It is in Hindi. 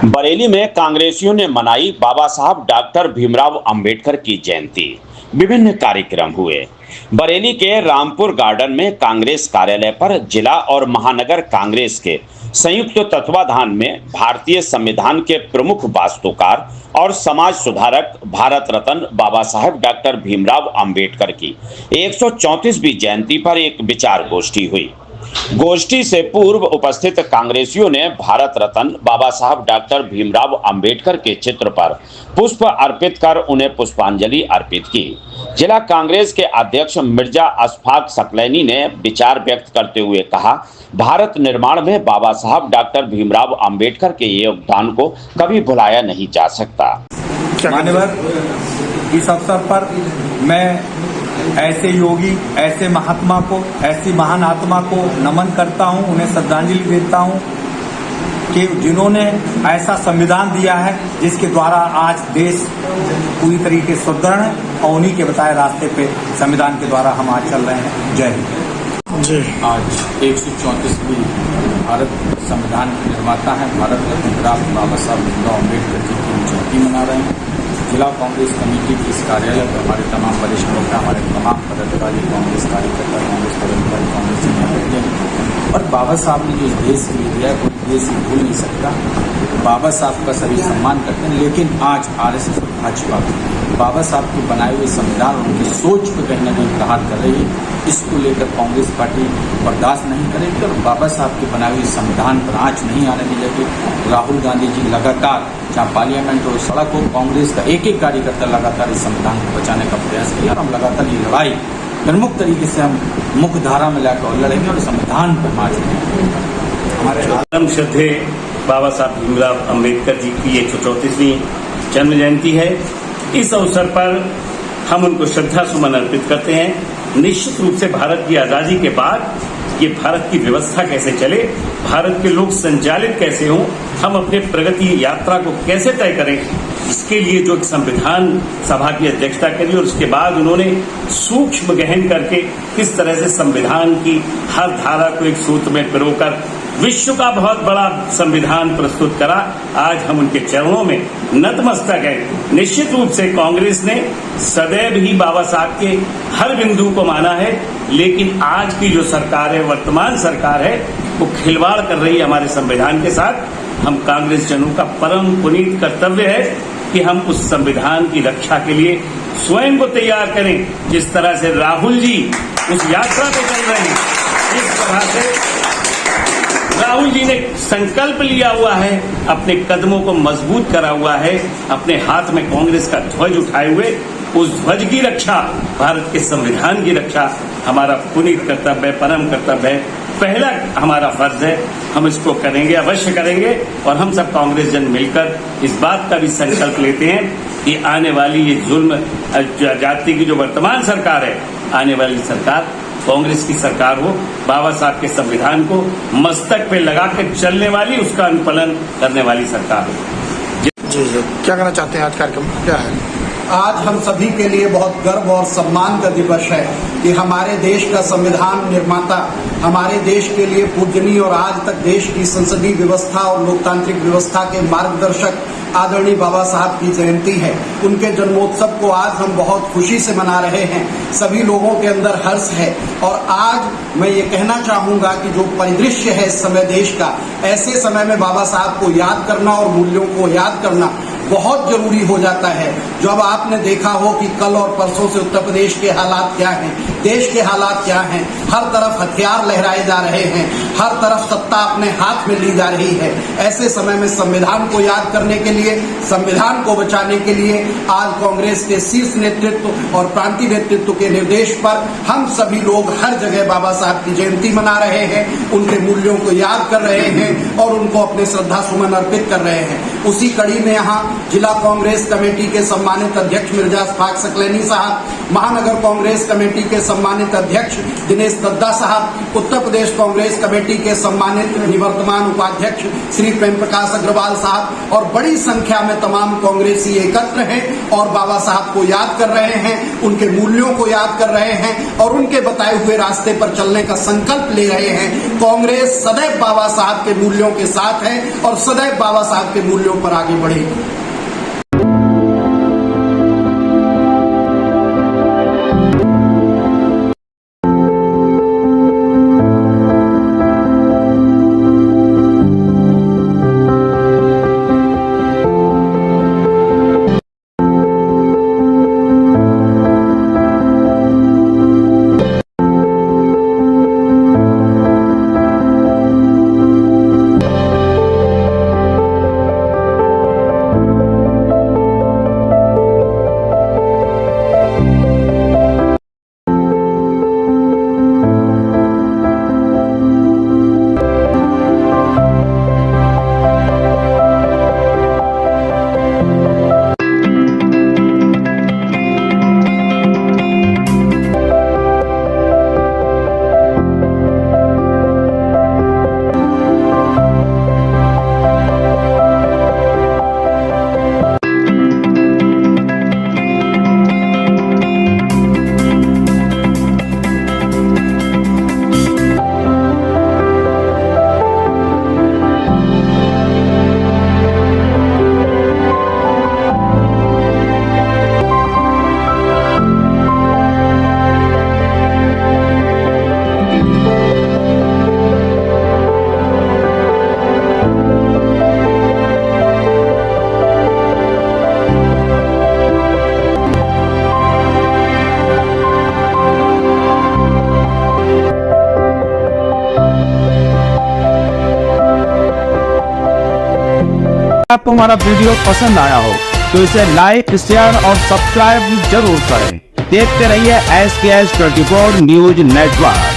बरेली में कांग्रेसियों ने मनाई बाबा साहब डॉक्टर भीमराव अंबेडकर की जयंती। विभिन्न कार्यक्रम हुए। बरेली के रामपुर गार्डन में कांग्रेस कार्यालय पर जिला और महानगर कांग्रेस के संयुक्त तत्वाधान में भारतीय संविधान के प्रमुख वास्तुकार और समाज सुधारक भारत रत्न बाबा साहब डॉक्टर भीमराव अंबेडकर की 134वीं जयंती पर एक विचार गोष्ठी हुई। गोष्ठी से पूर्व उपस्थित कांग्रेसियों ने भारत रत्न बाबा साहब डॉक्टर भीमराव अंबेडकर के चित्र पर पुष्प अर्पित कर उन्हें पुष्पांजलि अर्पित की। जिला कांग्रेस के अध्यक्ष मिर्जा अशफाक सकलैनी ने विचार व्यक्त करते हुए कहा, भारत निर्माण में बाबा साहब डॉक्टर भीमराव अंबेडकर के योगदान को कभी भुलाया नहीं जा सकता। मान्यवर, इस अवसर पर मैं ऐसे योगी, ऐसे महात्मा को, ऐसी महान आत्मा को नमन करता हूं, उन्हें श्रद्धांजलि देता हूं कि जिन्होंने ऐसा संविधान दिया है जिसके द्वारा आज देश पूरी तरीके से सुदृढ़ है और उन्हीं के बताए रास्ते पे संविधान के द्वारा हम आज चल रहे हैं। जय हिंद। आज 134वीं भारत संविधान के निर्माता है भारत रत्न बाबा साहब भीमराव अम्बेडकर जी की जयंती मना रहे हैं। जिला कांग्रेस कमेटी के इस कार्यालय पर हमारे तमाम वरिष्ठ नेता, हमारे तमाम पदाधिकारी, कांग्रेस कार्यकर्ता, कांग्रेस पदाधिकारी, कांग्रेस के और बाबा साहब ने जो इस देश के लिए दिया है कोई देश ही भूल नहीं सकता। बाबा साहब का सभी सम्मान करते हैं, लेकिन आज आरएसएस और भाजपा बाबा साहब के बनाए हुए संविधान और उनकी सोच को कहीं न कहीं प्रहार कर रही है। इसको लेकर कांग्रेस पार्टी बर्दाश्त नहीं करेगी और बाबा साहब के बनाए हुए संविधान पर आँच नहीं आने दी जाएगी। राहुल गांधी जी लगातार जहाँ पार्लियामेंट और सड़क हो, कांग्रेस का एक एक कार्यकर्ता लगातार इस संविधान को बचाने का प्रयास किया और हम लगातार ये लड़ाई प्रमुख तरीके से हम मुख्य धारा में लाकर लड़ेंगे और संविधान पर मार्च करेंगे। हमारे आलम श्रद्धे बाबा साहब भीमराव अंबेडकर जी की 134वीं जन्म जयंती है। इस अवसर पर हम उनको श्रद्धा सुमन अर्पित करते हैं। निश्चित रूप से भारत की आज़ादी के बाद ये भारत की व्यवस्था कैसे चले, भारत के लोग संचालित कैसे हों, हम अपने प्रगति यात्रा को कैसे तय करें, इसके लिए जो संविधान सभा की अध्यक्षता करी और उसके बाद उन्होंने सूक्ष्म गहन करके किस तरह से संविधान की हर धारा को एक सूत्र में पिरोकर विश्व का बहुत बड़ा संविधान प्रस्तुत करा। आज हम उनके चरणों में नतमस्तक है। निश्चित रूप से कांग्रेस ने सदैव ही बाबा साहब के हर बिंदु को माना है, लेकिन आज की जो सरकार है, वर्तमान सरकार है, वो खिलवाड़ कर रही है हमारे संविधान के साथ। हम कांग्रेस जनों का परम पुनीत कर्तव्य है कि हम उस संविधान की रक्षा के लिए स्वयं को तैयार करें। जिस तरह से राहुल जी उस यात्रा पे चल रहे हैं, इस तरह से राहुल जी ने संकल्प लिया हुआ है, अपने कदमों को मजबूत करा हुआ है, अपने हाथ में कांग्रेस का ध्वज उठाए हुए। उस ध्वज की रक्षा, भारत के संविधान की रक्षा हमारा पुनीत कर्तव्य है, परम कर्तव्य है, पहला हमारा फर्ज है। हम इसको करेंगे, अवश्य करेंगे और हम सब कांग्रेस जन मिलकर इस बात का भी संकल्प लेते हैं कि आने वाली ये जुल्म जाति की जो वर्तमान सरकार है, आने वाली सरकार कांग्रेस की सरकार हो, बाबा साहब के संविधान को मस्तक पे लगा कर चलने वाली, उसका अनुपालन करने वाली सरकार हो। जी, क्या कहना चाहते हैं? आज कार्यक्रम क्या है? आज हम सभी के लिए बहुत गर्व और सम्मान का दिवस है कि हमारे देश का संविधान निर्माता, हमारे देश के लिए पूजनीय और आज तक देश की संसदीय व्यवस्था और लोकतांत्रिक व्यवस्था के मार्गदर्शक आदरणीय बाबा साहब की जयंती है। उनके जन्मोत्सव को आज हम बहुत खुशी से मना रहे हैं। सभी लोगों के अंदर हर्ष है और आज मैं ये कहना चाहूंगा कि जो परिदृश्य है इस समय देश का, ऐसे समय में बाबा साहब को याद करना और मूल्यों को याद करना बहुत जरूरी हो जाता है। जब आपने देखा हो कि कल और परसों से उत्तर प्रदेश के हालात क्या हैं, देश के हालात क्या हैं, हर तरफ हथियार लहराए जा रहे हैं, हर तरफ सत्ता अपने हाथ में ली जा रही है। ऐसे समय में संविधान को याद करने के लिए, संविधान को बचाने के लिए आज कांग्रेस के शीर्ष नेतृत्व और प्रांतीय नेतृत्व के निर्देश पर हम सभी लोग हर जगह बाबा साहब की जयंती मना रहे हैं, उनके मूल्यों को याद कर रहे हैं और उनको अपने श्रद्धा सुमन अर्पित कर रहे हैं। उसी कड़ी में यहाँ जिला कांग्रेस कमेटी के सम्मानित अध्यक्ष मिर्जा अशफाक सकलैनी साहब, महानगर कांग्रेस कमेटी के सम्मानित अध्यक्ष दिनेश दद्दा साहब, उत्तर प्रदेश कांग्रेस कमेटी के सम्मानित निवर्तमान उपाध्यक्ष श्री प्रेम प्रकाश अग्रवाल साहब और बड़ी संख्या में तमाम कांग्रेसी एकत्र हैं और बाबा साहब को याद कर रहे हैं, उनके मूल्यों को याद कर रहे हैं और उनके बताए हुए रास्ते पर चलने का संकल्प ले रहे हैं। कांग्रेस सदैव बाबा साहब के मूल्यों के साथ है और सदैव बाबा साहब के मूल्यों मूल्यों पर आगे बढ़ेगी। आपको हमारा वीडियो पसंद आया हो तो इसे लाइक, शेयर और सब्सक्राइब जरूर करें। देखते रहिए SKS 24 न्यूज नेटवर्क।